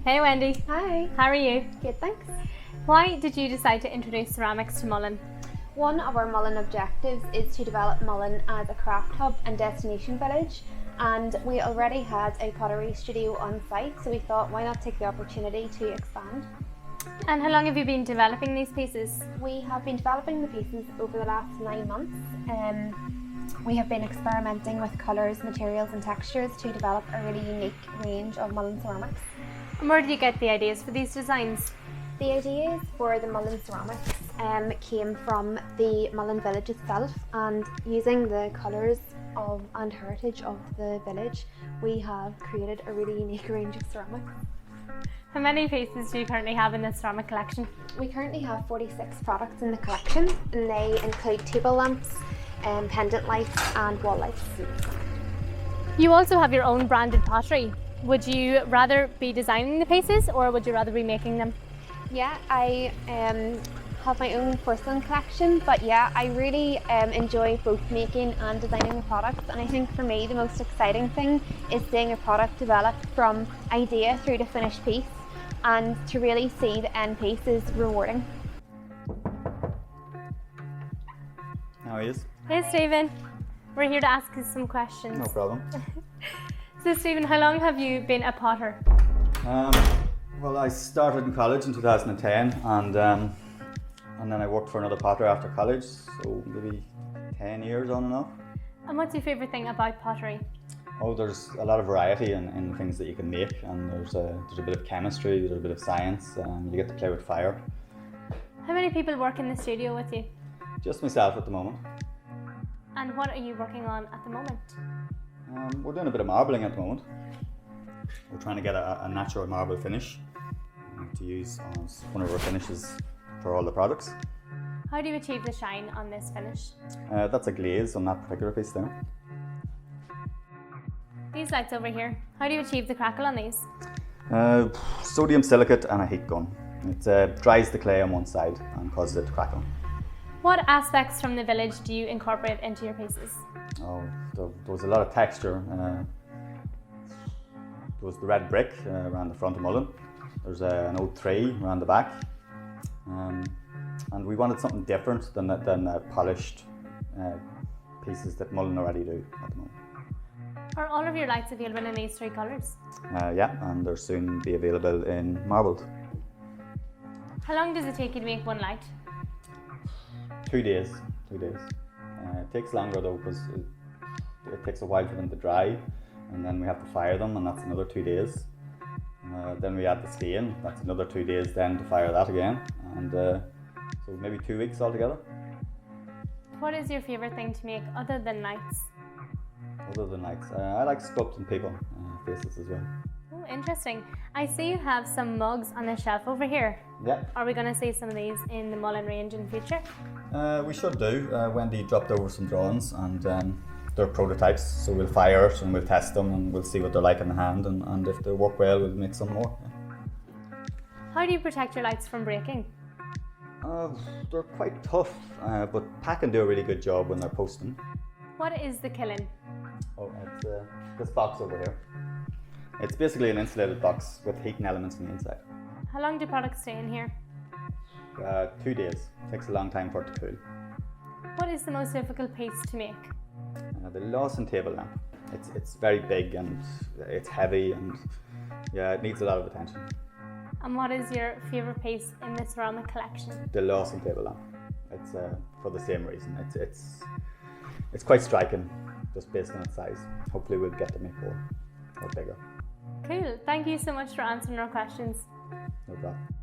Hey Wendy. Hi. How are you? Good, thanks. Why did you decide to introduce ceramics to Mullen? One of our Mullen objectives is to develop Mullen as a craft hub and destination village, and we already had a pottery studio on site, so we thought why not take the opportunity to expand. And how long have you been developing these pieces? We have been developing the pieces over the last 9 months. We have been experimenting with colours, materials and textures to develop a really unique range of Mullen ceramics. And where did you get the ideas for these designs? The ideas for the Mullen ceramics came from the Mullan Village itself, and using the colours and heritage of the village, we have created a really unique range of ceramics. How many pieces do you currently have in the ceramic collection? We currently have 46 products in the collection, and they include table lamps, pendant lights and wall lights. You also have your own branded pottery. Would you rather be designing the pieces or would you rather be making them? Yeah, I have my own porcelain collection, but yeah, I really enjoy both making and designing the products, and I think for me the most exciting thing is seeing a product develop from idea through to finished piece, and to really see the end piece is rewarding. How are you? Hey Stephen, we're here to ask you some questions. No problem. So Stephen, how long have you been a potter? Well, I started in college in 2010, and then I worked for another potter after college, so maybe 10 years on and off. And what's your favourite thing about pottery? Oh, there's a lot of variety in things that you can make, and there's a bit of chemistry, there's a bit of science, and you get to play with fire. How many people work in the studio with you? Just myself at the moment. And what are you working on at the moment? We're doing a bit of marbling at the moment. We're trying to get a natural marble finish to use as one of our finishes for all the products. How do you achieve the shine on this finish? That's a glaze on that particular piece there. These lights over here, how do you achieve the crackle on these? Sodium silicate and a heat gun. It dries the clay on one side and causes it to crackle. What aspects from the village do you incorporate into your pieces? Oh, there was a lot of texture. There was the red brick around the front of Mullen. There's an old tree around the back. And we wanted something different than polished pieces that Mullen already do at the moment. Are all of your lights available in these 3 colours? Yeah, and they'll soon be available in marbled. How long does it take you to make one light? 2 days. 2 days. It takes longer though, because it takes a while for them to dry, and then we have to fire them, and that's another 2 days. Then we add the stain, that's another 2 days then to fire that again, and so maybe 2 weeks altogether. What is your favourite thing to make other than lights? Other than lights, I like sculpting people, faces as well. Oh, interesting. I see you have some mugs on the shelf over here. Yeah. Are we going to see some of these in the Mullen range in future? We should do. Wendy dropped over some drawings, and they're prototypes, so we'll fire it and we'll test them and we'll see what they're like in the hand, and if they work well we'll make some more. Yeah. How do you protect your lights from breaking? They're quite tough, but Pack can do a really good job when they're posting. What is the kiln? Oh, it's this box over here. It's basically an insulated box with heating elements on the inside. How long do products stay in here? 2 days. Takes a long time for it to cool. What is the most difficult piece to make? The Lawson table lamp. It's very big and it's heavy, and yeah, it needs a lot of attention. And what is your favourite piece in the ceramic collection? The Lawson table lamp. It's for the same reason. It's quite striking, just based on its size. Hopefully we'll get to make more or bigger. Cool. Thank you so much for answering our questions. No problem.